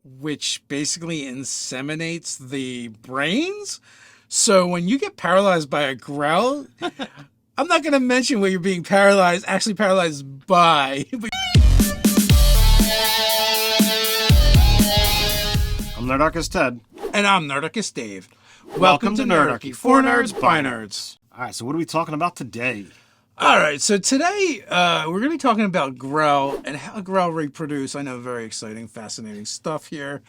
which basically inseminates the brains. So when you get paralyzed by a Grell, I'm not going to mention what you're being actually paralyzed by. I'm Nerdarchy Ted. And I'm Nerdarchy Dave. Welcome to Nerdarchy, for nerds, by nerds. All right, so what are we talking about today? All right, so today we're going to be talking about Grell and how Grell reproduce. I know, very exciting, fascinating stuff here.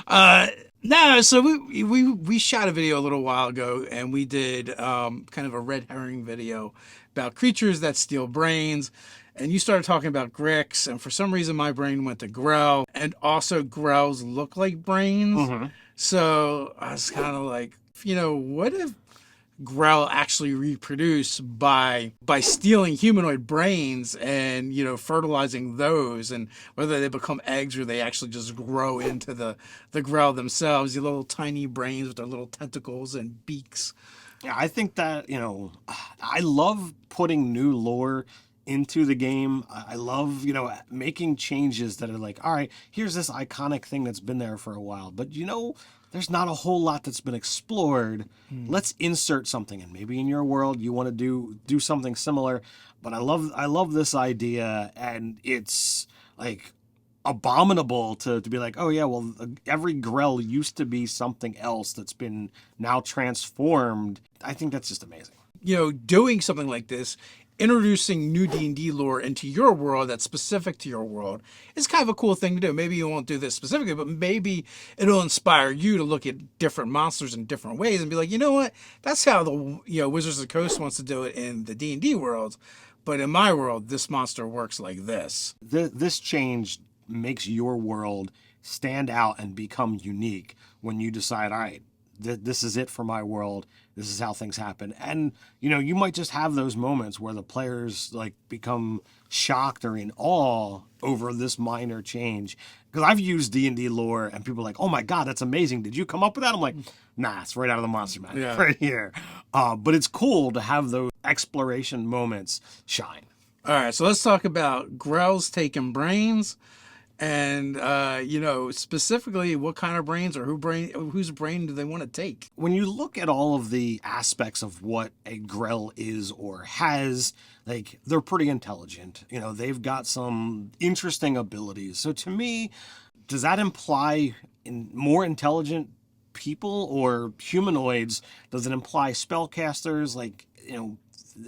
So we shot a video a little while ago, and we did kind of a red herring video about creatures that steal brains. And you started talking about Gricks, and for some reason my brain went to Grell. And also Grells look like brains. Mm-hmm. So I was kind of like, what if Grell actually reproduce by stealing humanoid brains and fertilizing those, and whether they become eggs or they actually just grow into the Grell themselves, the little tiny brains with their little tentacles and beaks. Yeah, I think that, I love putting new lore into the game. I love, making changes that are like, all right, here's this iconic thing that's been there for a while, but there's not a whole lot that's been explored. Let's insert something in. Maybe in your world you want to do something similar, but I love this idea, and it's like abominable to be like, oh yeah, well, every Grell used to be something else that's been now transformed. I think that's just amazing. Doing something like this, introducing new D&D lore into your world that's specific to your world, is kind of a cool thing to do. Maybe you won't do this specifically, but maybe it'll inspire you to look at different monsters in different ways and be like, you know what? That's how the Wizards of the Coast wants to do it in the D&D world, but in my world, this monster works like this. This change makes your world stand out and become unique when you decide, all right, this is it for my world. This is how things happen. And, you might just have those moments where the players become shocked or in awe over this minor change. Because I've used D&D lore and people are like, oh my God, that's amazing. Did you come up with that? I'm like, nah, it's right out of the monster manual right here. But it's cool to have those exploration moments shine. All right, so let's talk about Grell's taking brains. And, specifically what kind of brains or whose brain do they want to take? When you look at all of the aspects of what a Grell is or has, they're pretty intelligent. They've got some interesting abilities. So to me, does that imply more intelligent people or humanoids? Does it imply spellcasters?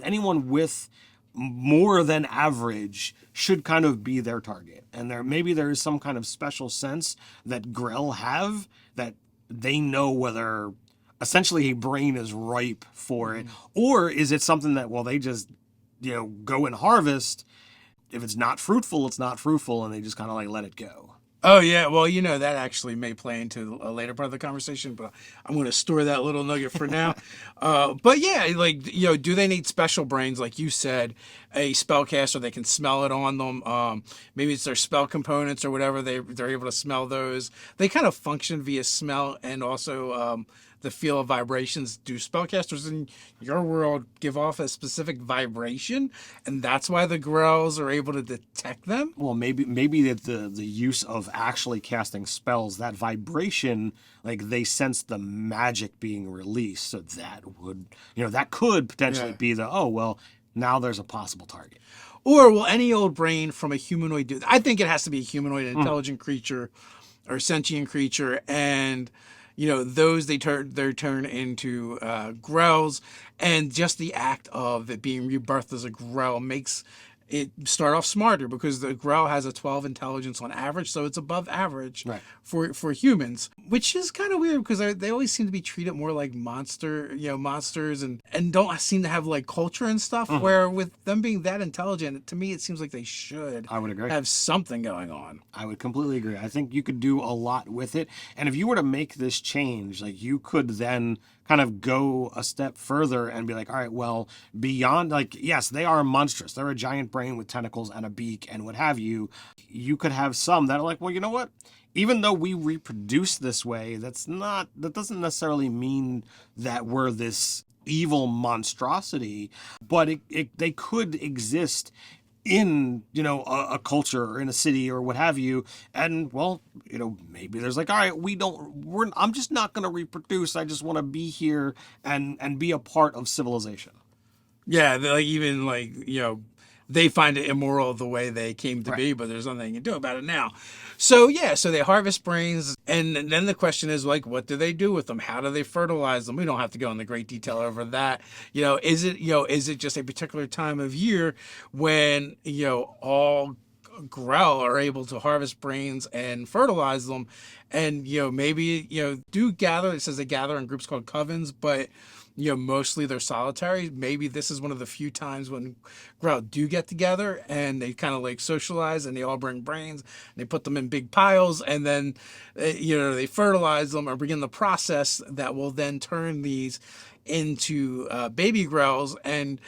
Anyone with more than average should kind of be their target. And maybe there is some kind of special sense that Grell have that they know whether essentially a brain is ripe for it, or is it something that, well, they just, go and harvest. If it's not fruitful, it's not fruitful, and they just kind of let it go. Oh, yeah. Well, that actually may play into a later part of the conversation, but I'm going to store that little nugget for now. But yeah, do they need special brains? Like you said, a spellcaster, they can smell it on them. Maybe it's their spell components or whatever. They're able to smell those. They kind of function via smell and also the feel of vibrations. Do spellcasters in your world give off a specific vibration, and that's why the Grells are able to detect them? Well, maybe that the use of actually casting spells, that vibration, they sense the magic being released, so that would, that could potentially be now there's a possible target. Or will any old brain from a humanoid do that? I think it has to be a humanoid, intelligent creature or sentient creature, and those they turn into Grells, and just the act of it being rebirthed as a Grell makes it start off smarter, because the Grell has a 12 intelligence on average, so it's above average for humans, which is kind of weird because they always seem to be treated more like monsters and don't seem to have culture and stuff. Where with them being that intelligent, to me it seems like they should. I would agree. Have something going on. I would completely agree. I think you could do a lot with it, and if you were to make this change, you could then kind of go a step further and be like, all right, well, beyond, yes, they are monstrous. They're a giant brain with tentacles and a beak and what have you. You could have some that are like, well, you know what? Even though we reproduce this way, that doesn't necessarily mean that we're this evil monstrosity, but they could exist in, a culture or in a city or what have you. And well, maybe there's like, all right, I'm just not going to reproduce. I just want to be here and be a part of civilization. Yeah, like even like they find it immoral the way they came to Right. be, but there's nothing they can do about it now. So yeah, so they harvest brains, and then the question is like, what do they do with them? How do they fertilize them? We don't have to go into great detail over that. Is it just a particular time of year when all Grell are able to harvest brains and fertilize them, and maybe do gather. It says they gather in groups called covens, but mostly they're solitary. Maybe this is one of the few times when Grell do get together and they kind of like socialize and they all bring brains and they put them in big piles and then, they fertilize them or begin the process that will then turn these into baby Grells. And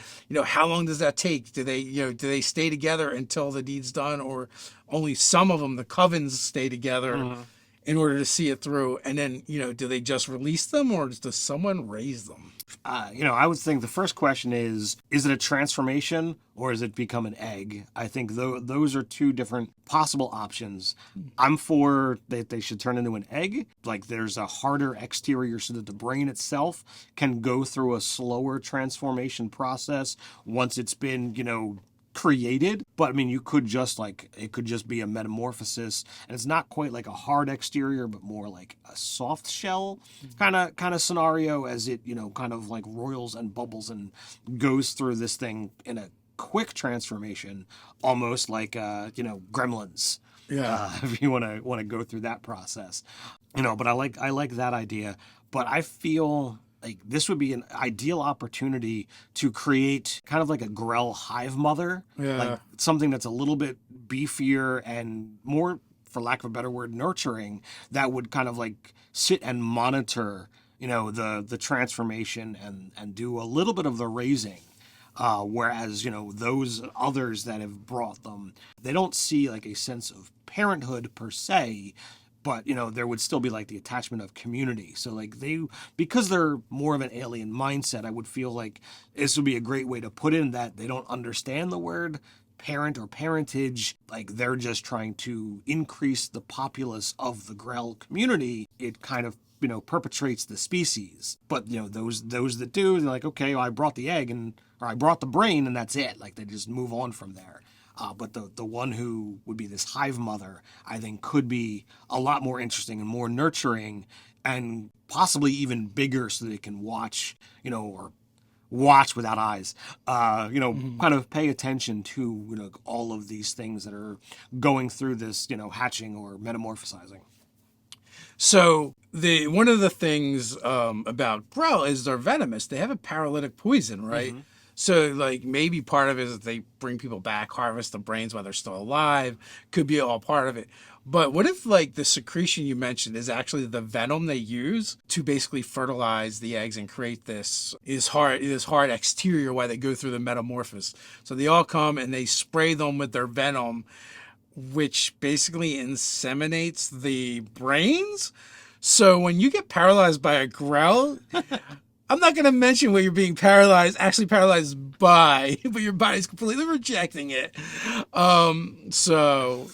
how long does that take? Do they stay together until the deed's done, or only some of them, the covens, stay together in order to see it through? And then do they just release them, or does someone raise them? I would think the first question is it a transformation or is it become an egg? I think those are two different possible options. I'm for that they should turn into an egg. Like there's a harder exterior so that the brain itself can go through a slower transformation process once it's been, created. But I mean, it could just be a metamorphosis, and it's not quite like a hard exterior but more like a soft shell kind of scenario, as it kind of like roils and bubbles and goes through this thing in a quick transformation, almost like gremlins. Yeah. If you want to go through that process, but I like that idea. But I feel like this would be an ideal opportunity to create kind of like a Grell hive mother, like something that's a little bit beefier and more, for lack of a better word, nurturing, that would kind of like sit and monitor, the transformation and do a little bit of the raising. Whereas, those others that have brought them, they don't see like a sense of parenthood per se, but there would still be like the attachment of community. So like because they're more of an alien mindset, I would feel like this would be a great way to put in that they don't understand the word parent or parentage. Like they're just trying to increase the populace of the Grell community. It kind of perpetuates the species. But those that do, they're like, okay, well, I brought the egg or I brought the brain, and that's it. Like they just move on from there. But the one who would be this hive mother, I think, could be a lot more interesting and more nurturing, and possibly even bigger, so that it can watch, or watch without eyes, kind of pay attention to all of these things that are going through this, hatching or metamorphosizing. So one of the things about Grell is they're venomous. They have a paralytic poison, right? So like maybe part of it is that they bring people back, harvest the brains while they're still alive. Could be all part of it. But what if like the secretion you mentioned is actually the venom they use to basically fertilize the eggs and create this hard exterior while they go through the metamorphosis? So they all come and they spray them with their venom, which basically inseminates the brains. So when you get paralyzed by a Grell, I'm not going to mention what you're being actually paralyzed by, but your body's completely rejecting it. So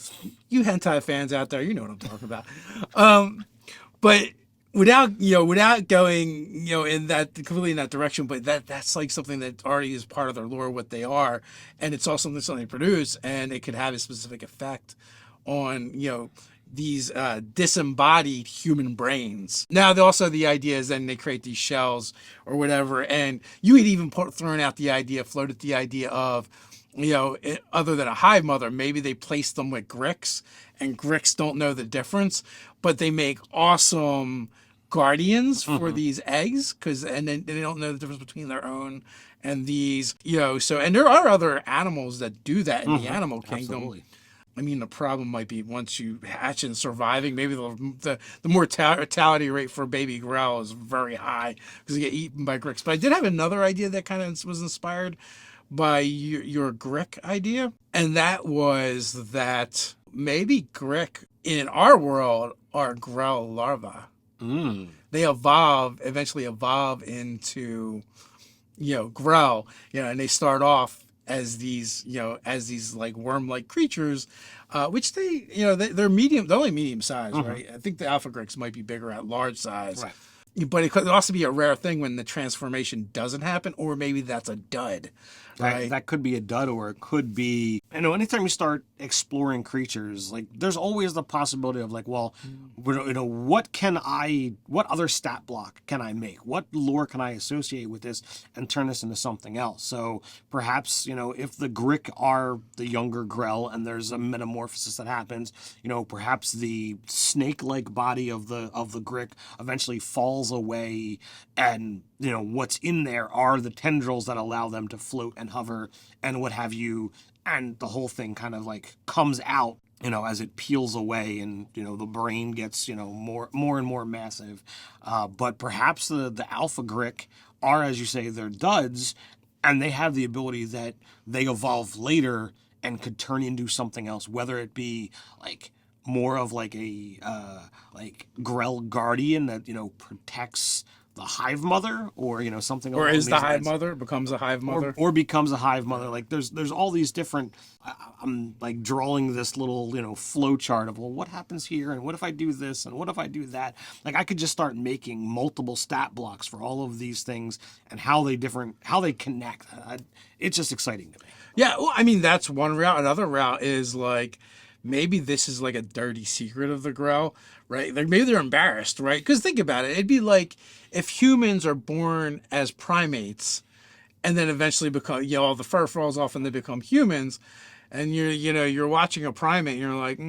you hentai fans out there, you know what I'm talking about. But without going, completely in that direction, but that's like something that already is part of their lore, what they are. And it's also something they produce, and it could have a specific effect on, these disembodied human brains. Now, the idea is then they create these shells or whatever, and you had even floated the idea of, other than a hive mother, maybe they place them with Gricks, and Gricks don't know the difference, but they make awesome guardians for these eggs, and then they don't know the difference between their own and these, and there are other animals that do that in the animal kingdom. Absolutely. I mean, the problem might be once you hatch and surviving, maybe the mortality rate for baby Grell is very high because you get eaten by Gricks. But I did have another idea that kind of was inspired by your Grick idea, and that was that maybe Grick in our world are Grell larvae. They eventually evolve into Grell, and they start off as these, like worm-like creatures, which they're medium, they're only medium size, right? I think the alpha Gricks might be bigger at large size. Right. But it could also be a rare thing when the transformation doesn't happen, or maybe that's a dud, right? That could be a dud, or it could be, anytime you start exploring creatures, like there's always the possibility of like, well, what other stat block can I make? What lore can I associate with this and turn this into something else? So perhaps, if the Grick are the younger Grell and there's a metamorphosis that happens, perhaps the snake-like body of the Grick eventually falls away, and what's in there are the tendrils that allow them to float and hover and what have you, and the whole thing kind of like comes out as it peels away, and the brain gets more and more massive. But perhaps the alpha Grick are, as you say, they're duds, and they have the ability that they evolve later and could turn into something else, whether it be like more of like a Grell guardian that protects the hive mother, or something, or is the hive mother becomes a hive mother, or becomes a hive mother. Like there's all these different, I'm like drawing this little flow chart of, well, what happens here, and what if I do this, and what if I do that. Like I could just start making multiple stat blocks for all of these things and how they connect. It's just exciting to me. Yeah, well, I mean, that's one route. Another route is like, maybe this is like a dirty secret of the Grell, right? Like maybe they're embarrassed, right? Because think about it. It'd be like if humans are born as primates and then eventually become, all the fur falls off and they become humans, and you're watching a primate and you're like,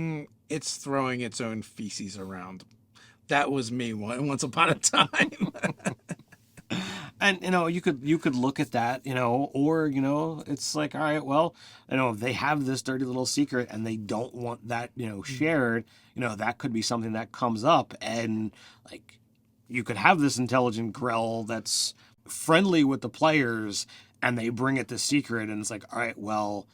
it's throwing its own feces around. That was me once upon a time. And you could look at that, or it's like, all right, well, they have this dirty little secret and they don't want that shared. That could be something that comes up, and like you could have this intelligent Grell that's friendly with the players, and they bring it the secret, and it's like, all right, well,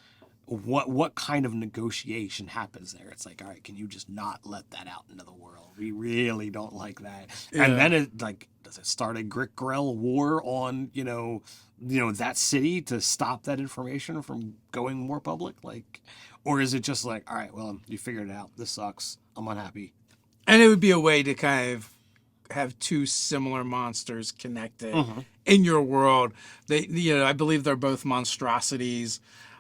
what kind of negotiation happens there? It's like, all right, can you just not let that out into the world? We really don't like that. Yeah. And then it like, does it start a Grell war on that city to stop that information from going more public? Like, or is it just like, all right, well, you figured it out. This sucks. I'm unhappy. And it would be a way to kind of have two similar monsters connected in your world. They, I believe they're both monstrosities.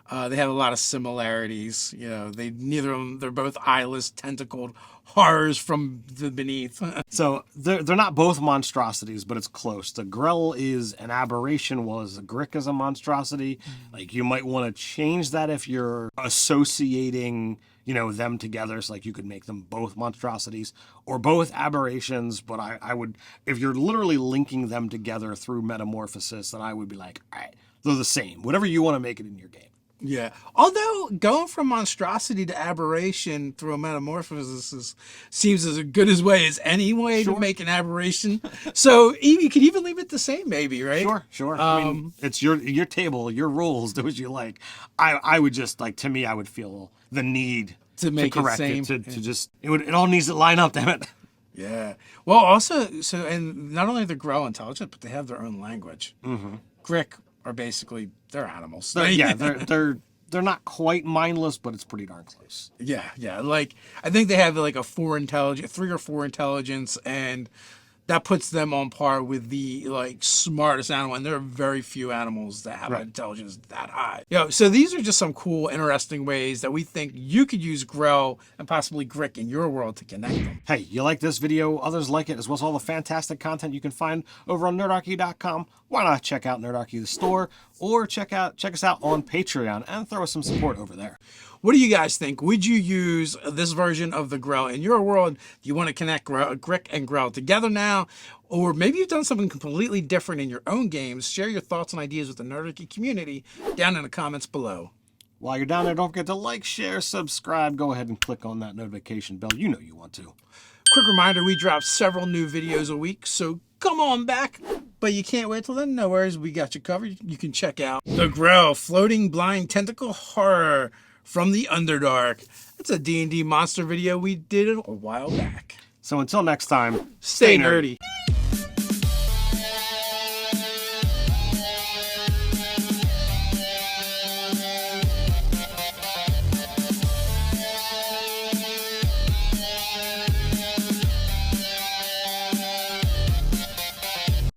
They have a lot of similarities. They're both eyeless, tentacled horrors from the beneath. So they're not both monstrosities, but it's close. The Grell is an aberration, whereas the Grick is a monstrosity. Like you might want to change that if you're associating, them together. So like you could make them both monstrosities or both aberrations. But I would, if you're literally linking them together through metamorphosis, then I would be like, all right, they're the same. Whatever you want to make it in your game. Yeah. Although going from monstrosity to aberration through a metamorphosis seems as good as way as any way to make an aberration. So you could even leave it the same, maybe, right? Sure. I mean, it's your table, your rules, do what you like. I would just like, to me, I would feel the need to make correct it, to just it all needs to line up, damn it. Yeah. Well, also, and not only are the Grell intelligent, but they have their own language. Grick are basically, they're animals. They're not quite mindless, but it's pretty darn close. Yeah. Like I think they have like a 3 or 4 intelligence, and that puts them on par with the like smartest animal. And there are very few animals that have an intelligence that high. So these are just some cool, interesting ways that we think you could use Grell and possibly Grick in your world to connect them. Hey, you like this video? Others like it, as well as all the fantastic content you can find over on Nerdarchy.com. Why not check out Nerdarchy the store, or check us out on Patreon and throw us some support over there. What do you guys think? Would you use this version of the Grell in your world? Do you want to connect Grick and Grell together now? Or maybe you've done something completely different in your own games. Share your thoughts and ideas with the Nerdarchy community down in the comments below. While you're down there, don't forget to like, share, subscribe. Go ahead and click on that notification bell. You know you want to. Quick reminder, we drop several new videos a week, so come on back. But you can't wait till then. No worries, we got you covered. You can check out the Grell Floating Blind Tentacle Horror from the Underdark. It's a D&D monster video we did a while back. So until next time, stay nerdy.